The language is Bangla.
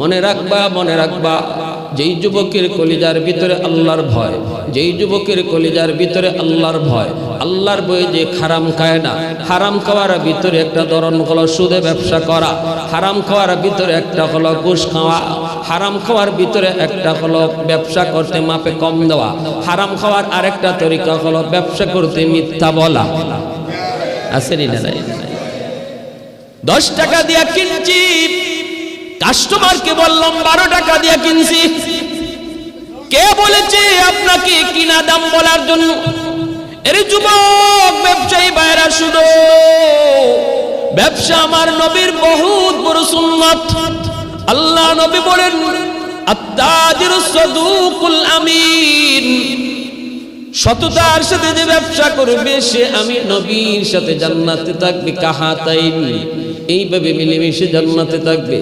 মনে রাখবা যেই যুবকের কলিজার ভিতরে আল্লাহর ভয়, যেই যুবকের কলিজার ভিতরে আল্লাহর ভয়, আল্লাহর বই যে হারাম খায় না, হারাম খাওয়ার ভিতরে একটা ধরন হলো সুদে ব্যবসা করা, হারাম খাওয়ার ভিতরে একটা হলো ঘুষ খাওয়া, হারাম খাওয়ার ভিতরে একটা হলো ব্যবসা করতে মাপে কম দেওয়া, হারাম খাওয়ার আরেকটা তরিকা হলো ব্যবসা করতে মিথ্যা বলা। আসেনি না? 10 টাকা দিয়া কিনছি, কাস্টমারকে বললাম 12 টাকা দিয়ে কিনছি। কে বলেছে আপনাকে কিনা দাম বলার জন্য? এর যুবক ব্যবসায়ী ভাইরা, শুনো, ব্যবসা আমার নবীর বহুত বড় সুন্নাত। আল্লাহ নবী বলেন, আত-তাজিরুস সাদুকুল আমিন, সততার সাথে যে ব্যবসা করবে সে আমি নবীর সাথে জান্নাতে থাকবে। কাহাতাইন, এইভাবে মিলেমিশে জান্নাতে থাকবে।